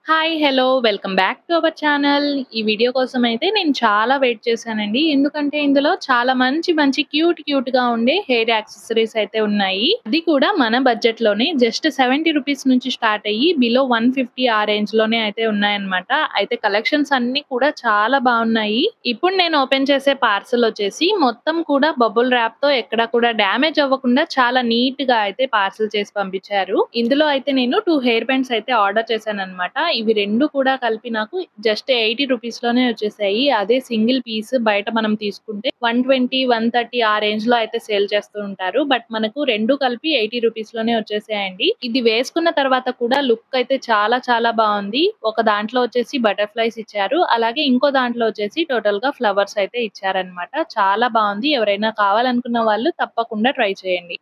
Hi! Hello! Welcome back to our channel. ఈ video కోసమైతే నేను చాలా వెయిట్ చేశానండి. ఎందుకంటే ఇందులో చాలా మంచి క్యూట్‌గా ఉండే హెయిర్ యాక్సెసరీస్ అయితే ఉన్నాయి. అది కూడా మన బడ్జెట్‌లోనే జస్ట్ 70 రూపీస్ నుంచి స్టార్ట్ అయ్యి బిలో 150 ఆ రేంజ్‌లోనే అయితే ఉన్నాయన్నమాట. అయితే కలెక్షన్స్ అన్నీ కూడా చాలా బాగున్నాయి. ఇప్పుడు నేను ఓపెన్ చేసే పార్సెల్ వచ్చేసి మొత్తం కూడా బబుల్ ర్యాప్‌తో ఎక్కడ కూడా డ్యామేజ్ అవ్వకుండా చాలా నీట్‌గా అయితే పార్సెల్ చేసి పంపించారు. ఇందులో అయితే నేను 2 హెయిర్ బ్యాండ్స్ అయితే ఆర్డర్ చేశానన్నమాట. ఇవి 2 కూడా కలిపి నాకు జస్ట్ 80 రూపీస్ లోనే వచ్చేసాయి. అదే సింగిల్ పీస్ బయట మనం తీసుకుంటే 120, 130 ఆ రేంజ్ లో అయితే సేల్ చేస్తూ ఉంటారు. బట్ మనకు 2 కలిపి 80 రూపీస్ లోనే వచ్చేసాయండి. ఇది వేసుకున్న తర్వాత కూడా లుక్ అయితే చాలా బాగుంది. ఒక దాంట్లో వచ్చేసి బటర్‌ఫ్లైస్ ఇచ్చారు. అలాగే ఇంకో దాంట్లో వచ్చేసి టోటల్ గా ఫ్లవర్స్ అయితే ఇచ్చారన్నమాట. చాలా బాగుంది. ఎవరైనా కావాలనుకున్న వాళ్ళు తప్పకుండా ట్రై చేయండి.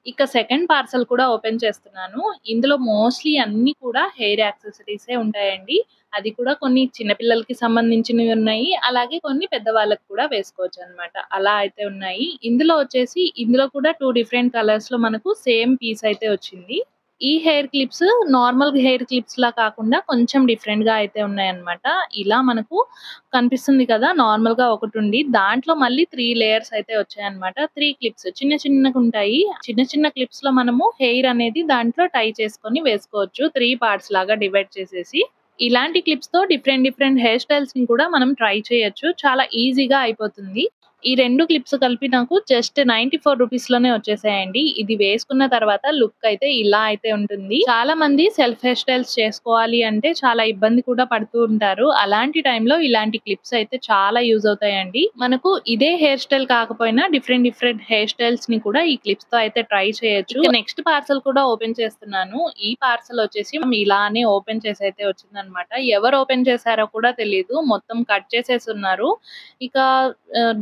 ఇక సెకండ్ పార్సెల్ కూడా ఓపెన్ చేస్తున్నాను. ఇందులో మోస్ట్‌లీ అన్నీ కూడా హెయిర్ యాక్సెసరీసే ఉంటాయండి. అది కూడా కొన్ని చిన్న పిల్లలకి సంబంధించినవి ఉన్నాయి. అలాగే కొన్ని పెద్దవాళ్ళకి కూడా వేసుకోవచ్చనమాట. అలా అయితే ఉన్నాయి. ఇందులో కూడా 2 డిఫరెంట్ కలర్స్‌లో మనకు సేమ్ పీస్ అయితే వచ్చింది. ఈ హెయిర్ క్లిప్స్ నార్మల్ హెయిర్ క్లిప్స్‌లా కాకుండా కొంచెం డిఫరెంట్‌గా అయితే ఉన్నాయన్నమాట. ఇలా మనకు కనిపిస్తుంది కదా! నార్మల్‌గా ఒకటుంది. దాంట్లో మళ్ళీ 3 లేయర్స్ అయితే వచ్చాయన్నమాట. 3 క్లిప్స్ చిన్నగుంటాయి. చిన్న క్లిప్స్‌లో మనము హెయిర్ అనేది దాంట్లో టై చేసుకొని వేసుకోవచ్చు. 3 పార్ట్స్ లాగా డివైడ్ చేసేసి. ఇలాంటి క్లిప్స్‌తో డిఫరెంట్ హెయిర్ స్టైల్స్‌ని కూడా మనం ట్రై చేయొచ్చు. చాలా ఈజీగా అయిపోతుంది. ఈ 2 క్లిప్స్ కలిపి నాకు జస్ట్ 94 రూపీస్‌లోనే వచ్చేసాయండి. ఇది వేసుకున్న తర్వాత లుక్ అయితే ఇలా అయితే ఉంటుంది. చాలా మంది సెల్ఫ్ హెయిర్ స్టైల్స్ చేసుకోవాలి అంటే చాలా ఇబ్బంది కూడా పడుతూ ఉంటారు. అలాంటి టైంలో ఇలాంటి క్లిప్స్ అయితే చాలా యూజ్ అవుతాయండి. మనకు ఇదే హెయిర్ స్టైల్ కాకపోయినా డిఫరెంట్ హెయిర్ స్టైల్స్ ని కూడా ఈ క్లిప్స్ తో అయితే ట్రై చేయొచ్చు. నెక్స్ట్ పార్సల్ కూడా ఓపెన్ చేస్తున్నాను. ఈ పార్సల్ వచ్చేసి ఇలానే ఓపెన్ చేసి అయితే వచ్చిందనమాట. ఎవరు ఓపెన్ చేశారో కూడా తెలీదు. మొత్తం కట్ చేసేసి ఉన్నారు. ఇక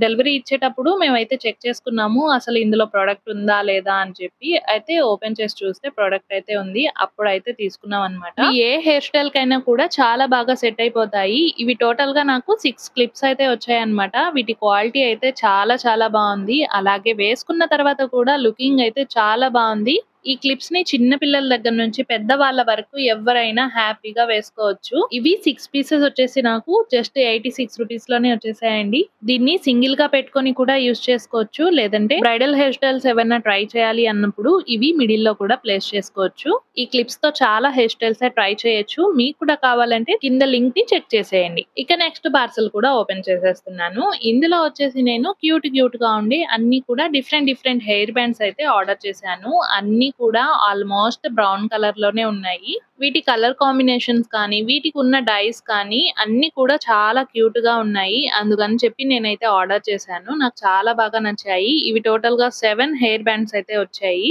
డెలివరీ ఇచ్చేటప్పుడు మేమైతే చెక్ చేసుకున్నాము. అసలు ఇందులో ప్రొడక్ట్ ఉందా లేదా అని చెప్పి. అయితే ఓపెన్ చేసి చూస్తే ప్రొడక్ట్ అయితే ఉంది. అప్పుడైతే తీసుకున్నాం అన్నమాట. ఏ హెయిర్ స్టైల్ కైనా కూడా చాలా బాగా సెట్ అయిపోతాయి. ఇవి టోటల్ గా నాకు 6 క్లిప్స్ అయితే వచ్చాయన్నమాట. వీటి క్వాలిటీ అయితే చాలా బాగుంది. అలాగే వేసుకున్న తర్వాత కూడా లుకింగ్ అయితే చాలా బాగుంది. ఈ క్లిప్స్ ని చిన్న పిల్లల దగ్గర నుంచి పెద్ద వాళ్ళ వరకు ఎవరైనా హ్యాపీగా వేసుకోవచ్చు. ఇవి 6 పీసెస్ వచ్చేసి నాకు జస్ట్ 86 రూపీస్ లోనే వచ్చేసాయండి. దీన్ని సింగిల్ గా పెట్టుకొని కూడా యూజ్ చేసుకోవచ్చు. లేదంటే బ్రైడల్ హెయిర్ స్టైల్స్ ఏమైనా ట్రై చేయాలి అన్నప్పుడు ఇవి మిడిల్ లో కూడా ప్లేస్ చేసుకోవచ్చు. ఈ క్లిప్స్ తో చాలా హెయిర్ స్టైల్స్ ట్రై చేయొచ్చు. మీకు కూడా కావాలంటే కింద లింక్ ని చెక్ చేసేయండి. ఇక నెక్స్ట్ పార్సల్ కూడా ఓపెన్ చేసేస్తున్నాను. ఇందులో వచ్చేసి నేను క్యూట్ గా ఉండి అన్ని కూడా డిఫరెంట్ హెయిర్ బ్యాండ్స్ అయితే ఆర్డర్ చేశాను. అన్ని కూడా ఆల్మోస్ట్ బ్రౌన్ కలర్ లోనే ఉన్నాయి. వీటి కలర్ కాంబినేషన్స్ కానీ వీటికి ఉన్న డైస్ కానీ అన్ని కూడా చాలా క్యూట్ గా ఉన్నాయి. అందుకని చెప్పి నేనైతే ఆర్డర్ చేశాను. నాకు చాలా బాగా నచ్చాయి. ఇవి టోటల్ గా 7 హెయిర్ బ్యాండ్స్ అయితే వచ్చాయి.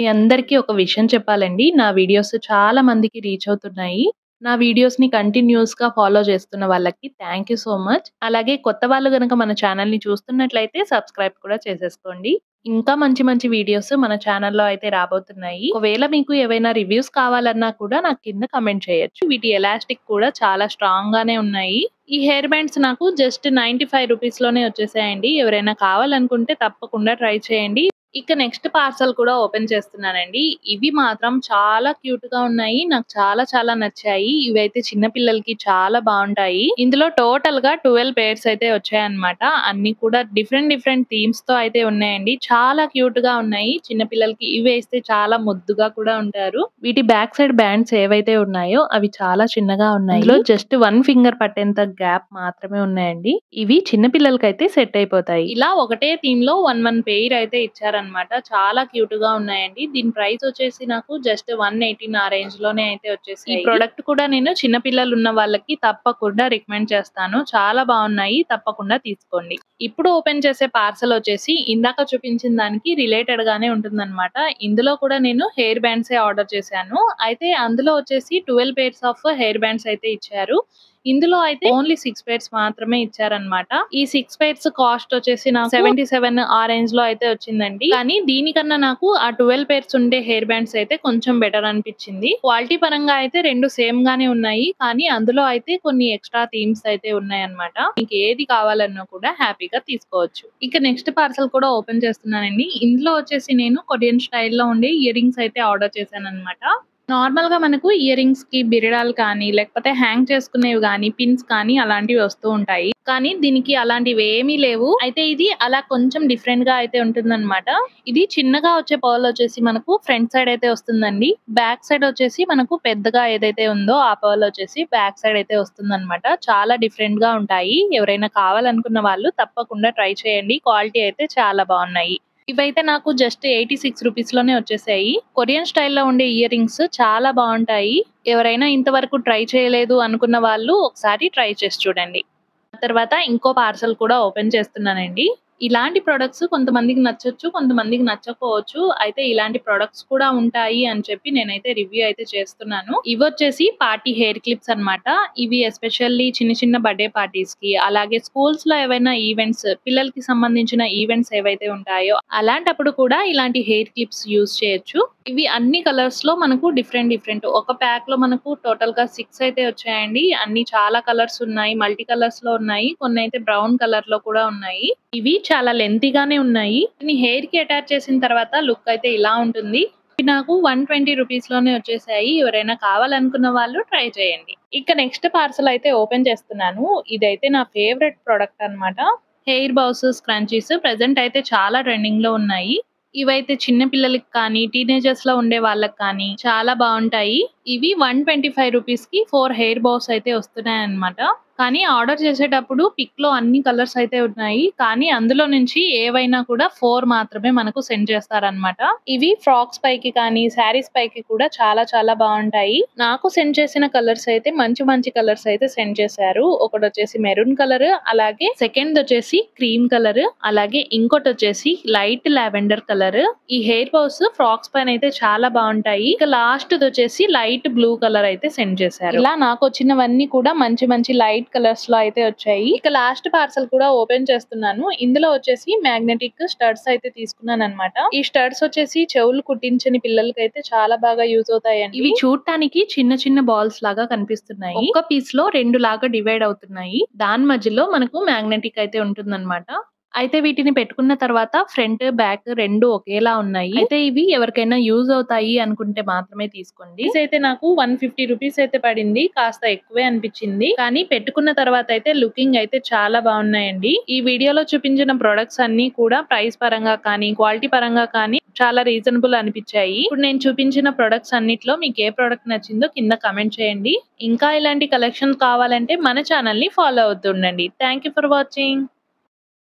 మీ అందరికీ ఒక విషయం చెప్పాలండి. నా వీడియోస్ చాలా మందికి రీచ్ అవుతున్నాయి. నా వీడియోస్ ని కంటిన్యూస్ గా ఫాలో చేస్తున్న వాళ్ళకి థ్యాంక్ యూ సో మచ్. అలాగే కొత్త వాళ్ళు గనక మన ఛానల్ ని చూస్తున్నట్లయితే సబ్స్క్రైబ్ కూడా చేసేసుకోండి. ఇంకా మంచి వీడియోస్ మన ఛానల్లో అయితే రాబోతున్నాయి. ఒకవేళ మీకు ఏవైనా రివ్యూస్ కావాలన్నా కూడా నాకు కింద కమెంట్ చేయొచ్చు. వీటి ఎలాస్టిక్ కూడా చాలా స్ట్రాంగ్ గానే ఉన్నాయి. ఈ హెయిర్ బ్యాండ్స్ నాకు జస్ట్ 95 రూపీస్ లోనే వచ్చేసాయండి. ఎవరైనా కావాలనుకుంటే తప్పకుండా ట్రై చేయండి. ఇక నెక్స్ట్ పార్సల్ కూడా ఓపెన్ చేస్తున్నానండి. ఇవి మాత్రం చాలా క్యూట్ గా ఉన్నాయి. నాకు చాలా నచ్చాయి. ఇవైతే చిన్న పిల్లలకి చాలా బాగుంటాయి. ఇందులో టోటల్ గా 12 పేర్స్ అయితే వచ్చాయన్నమాట. అన్ని కూడా డిఫరెంట్ థీమ్స్ తో అయితే ఉన్నాయండి. చాలా క్యూట్ గా ఉన్నాయి. చిన్న పిల్లలకి ఇవి వేస్తే చాలా ముద్దుగా కూడా ఉంటారు. వీటి బ్యాక్ సైడ్ బ్యాండ్స్ ఏవైతే ఉన్నాయో అవి చాలా చిన్నగా ఉన్నాయి. ఇందులో జస్ట్ 1 ఫింగర్ పట్టేంత గ్యాప్ మాత్రమే ఉన్నాయండి. ఇవి చిన్న పిల్లలకైతే సెట్ అయిపోతాయి. ఇలా ఒకటే థీమ్ లో 1 పెయిర్ అయితే ఇచ్చారన్నమాట. చాలా క్యూట్ గా ఉన్నాయండి. దీని ప్రైస్ వచ్చేసి నాకు జస్ట్ 118 ఆ రేంజ్ లోనే అయితే వచ్చేసాయి. ఈ ప్రొడక్ట్ కూడా నేను చిన్న పిల్లలు ఉన్న వాళ్ళకి తప్పకుండా రికమెండ్ చేస్తాను. చాలా బాగున్నాయి. తప్పకుండా తీసుకోండి. ఇప్పుడు ఓపెన్ చేసే పార్సల్ వచ్చేసి ఇందాక చూపించిన దానికి రిలేటెడ్ గానే ఉంటుందన్నమాట. ఇందులో కూడా నేను హెయిర్ బ్యాండ్స్ ఆర్డర్ చేశాను. అయితే అందులో వచ్చేసి 12 పేర్స్ ఆఫ్ హెయిర్ బ్యాండ్స్ అయితే ఇచ్చారు. ఇందులో అయితే ఓన్లీ 6 పేర్స్ మాత్రమే ఇచ్చారన్నమాట. ఈ 6 పేర్స్ కాస్ట్ వచ్చేసి నాకు 77 ఆ రేంజ్ లో అయితే వచ్చిందండి. కానీ దీనికన్నా నాకు ఆ 12 పేర్స్ ఉండే హెయిర్ బ్యాండ్స్ అయితే కొంచెం బెటర్ అనిపించింది. క్వాలిటీ పరంగా అయితే రెండు సేమ్ గానే ఉన్నాయి. కానీ అందులో అయితే కొన్ని ఎక్స్ట్రా థీమ్స్ అయితే ఉన్నాయన్నమాట. మీకు ఏది కావాలన్నా కూడా హ్యాపీగా తీసుకోవచ్చు. ఇక నెక్స్ట్ పార్సల్ కూడా ఓపెన్ చేస్తున్నానండి. ఇందులో వచ్చేసి నేను కొరియన్ స్టైల్లో ఉండే ఇయర్ రింగ్స్ అయితే ఆర్డర్ చేశాను అనమాట. నార్మల్‌గా మనకు ఇయర్ రింగ్స్‌కి బిరడాలు కానీ, లేకపోతే హ్యాంగ్ చేసుకునేవి గానీ, పిన్స్ కానీ అలాంటివి వస్తూ ఉంటాయి. కానీ దీనికి అలాంటివేమీ లేవు. అయితే ఇది అలా కొంచెం డిఫరెంట్‌గా అయితే ఉంటుందనమాట. ఇది చిన్నగా వచ్చే పర్ల్ వచ్చేసి మనకు ఫ్రంట్ సైడ్ అయితే వస్తుందండి. బ్యాక్ సైడ్ వచ్చేసి మనకు పెద్దగా ఏదైతే ఉందో ఆ పర్ల్ వచ్చేసి బ్యాక్ సైడ్ అయితే వస్తుందనమాట. చాలా డిఫరెంట్‌గా ఉంటాయి. ఎవరైనా కావాలనుకున్న వాళ్ళు తప్పకుండా ట్రై చేయండి. క్వాలిటీ అయితే చాలా బావున్నాయి. ఇవైతే నాకు జస్ట్ 86 రూపీస్‌లోనే వచ్చేసాయి. కొరియన్ స్టైల్‌లో ఉండే ఇయర్ రింగ్స్ చాలా బావుంటాయి. ఎవరైనా ఇంతవరకు ట్రై చేయలేదు అనుకున్న వాళ్ళు ఒకసారి ట్రై చేసి చూడండి. తర్వాత ఇంకో పార్సెల్ కూడా ఓపెన్ చేస్తున్నానండి. ఇలాంటి ప్రొడక్ట్స్ కొంతమందికి నచ్చొచ్చు, కొంతమందికి నచ్చకపోవచ్చు. అయితే ఇలాంటి ప్రొడక్ట్స్ కూడా ఉంటాయి అని చెప్పి నేనైతే రివ్యూ అయితే చేస్తున్నాను. ఇవొచ్చేసి పార్టీ హెయిర్ క్లిప్స్ అన్నమాట. ఇవి ఎస్పెషల్లీ చిన్న చిన్న బర్త్‌డే పార్టీస్‌కి, అలాగే స్కూల్స్‌లో ఏవైనా ఈవెంట్స్, పిల్లలకి సంబంధించిన ఈవెంట్స్ ఏవైతే ఉంటాయో అలాంటప్పుడు కూడా ఇలాంటి హెయిర్ క్లిప్స్ యూజ్ చేయొచ్చు. ఇవి అన్ని కలర్స్‌లో మనకు డిఫరెంట్ ఒక ప్యాక్‌లో మనకు టోటల్‌గా 6 అయితే వచ్చాయండి. అన్ని చాలా కలర్స్ ఉన్నాయి. మల్టీ కలర్స్‌లో ఉన్నాయి. కొన్నైతే బ్రౌన్ కలర్‌లో కూడా ఉన్నాయి. ఇవి చాలా లెంతీగానే ఉన్నాయి. దీన్ని హెయిర్‌కి అటాచ్ చేసిన తర్వాత లుక్ అయితే ఇలా ఉంటుంది. ఇవి నాకు 120 రూపీస్‌లోనే వచ్చేసాయి. ఎవరైనా కావాలనుకున్న వాళ్ళు ట్రై చేయండి. ఇక నెక్స్ట్ పార్సెల్ అయితే ఓపెన్ చేస్తున్నాను. ఇదైతే నా ఫేవరెట్ ప్రొడక్ట్ అన్నమాట. హెయిర్ బౌస్, స్క్రంచీస్ ప్రెజెంట్ అయితే చాలా ట్రెండింగ్‌లో ఉన్నాయి. ఇవైతే చిన్న పిల్లలకి కానీ, టీనేజర్స్‌లో ఉండే వాళ్ళకి కానీ చాలా బావుంటాయి. ఇవి 125 రూపీస్‌కి 4 హెయిర్ బౌస్ అయితే వస్తున్నాయన్నమాట. కానీ ఆర్డర్ చేసేటప్పుడు పిక్‌లో అన్ని కలర్స్ అయితే ఉన్నాయి. కానీ అందులో నుంచి ఏవైనా కూడా 4 మాత్రమే మనకు సెండ్ చేస్తారన్నమాట. ఇవి ఫ్రాక్స్ పైకి కానీ, శారీస్ పైకి కూడా చాలా చాలా బావుంటాయి. నాకు సెండ్ చేసిన కలర్స్ అయితే మంచి మంచి కలర్స్ అయితే సెండ్ చేశారు. ఒకటొచ్చేసి మెరూన్ కలర్, అలాగే సెకండ్‌దొచ్చేసి క్రీమ్ కలర్, అలాగే ఇంకోటొచ్చేసి లైట్ లావెండర్ కలర్. ఈ హెయిర్ బౌస్ ఫ్రాక్స్ పైన అయితే చాలా బావుంటాయి. ఇక లాస్ట్‌దొచ్చేసి లైట్ బ్లూ కలర్ అయితే సెండ్ చేశారు. ఇలా నాకొచ్చినవన్నీ కూడా మంచి మంచి లైట్ కలర్స్ లో అయితే వచ్చాయి. ఇక లాస్ట్ పార్సల్ కూడా ఓపెన్ చేస్తున్నాను. ఇందులో వచ్చేసి మ్యాగ్నెటిక్ స్టడ్స్ అయితే తీసుకున్నాను అనమాట. ఈ స్టడ్స్ వచ్చేసి చెవులు కుట్టించని పిల్లలకైతే చాలా బాగా యూజ్ అవుతాయండి. ఇవి చూడటానికి చిన్న చిన్న బాల్స్ లాగా కనిపిస్తున్నాయి. ఒక్క పీస్ లో 2 లాగా డివైడ్ అవుతున్నాయి. దాని మధ్యలో మనకు మ్యాగ్నెటిక్ అయితే ఉంటుందన్నమాట. అయితే వీటిని పెట్టుకున్న తర్వాత ఫ్రంట్, బ్యాక్ 2 ఒకేలా ఉన్నాయి. అయితే ఇవి ఎవరికైనా యూజ్ అవుతాయి అనుకుంటే మాత్రమే తీసుకోండి. అయితే నాకు 150 రూపీస్ అయితే పడింది. కాస్త ఎక్కువే అనిపించింది. కానీ పెట్టుకున్న తర్వాత అయితే లుకింగ్ అయితే చాలా బాగున్నాయండి. ఈ వీడియోలో చూపించిన ప్రొడక్ట్స్ అన్ని కూడా ప్రైస్ పరంగా కానీ, క్వాలిటీ పరంగా కానీ చాలా రీజనబుల్ అనిపించాయి. ఇప్పుడు నేను చూపించిన ప్రొడక్ట్స్ అన్నిట్లో మీకు ఏ ప్రొడక్ట్ నచ్చిందో కింద కమెంట్ చేయండి. ఇంకా ఇలాంటి కలెక్షన్ కావాలంటే మన ఛానల్ ని ఫాలో అవుతుండండి. Thank you for watching.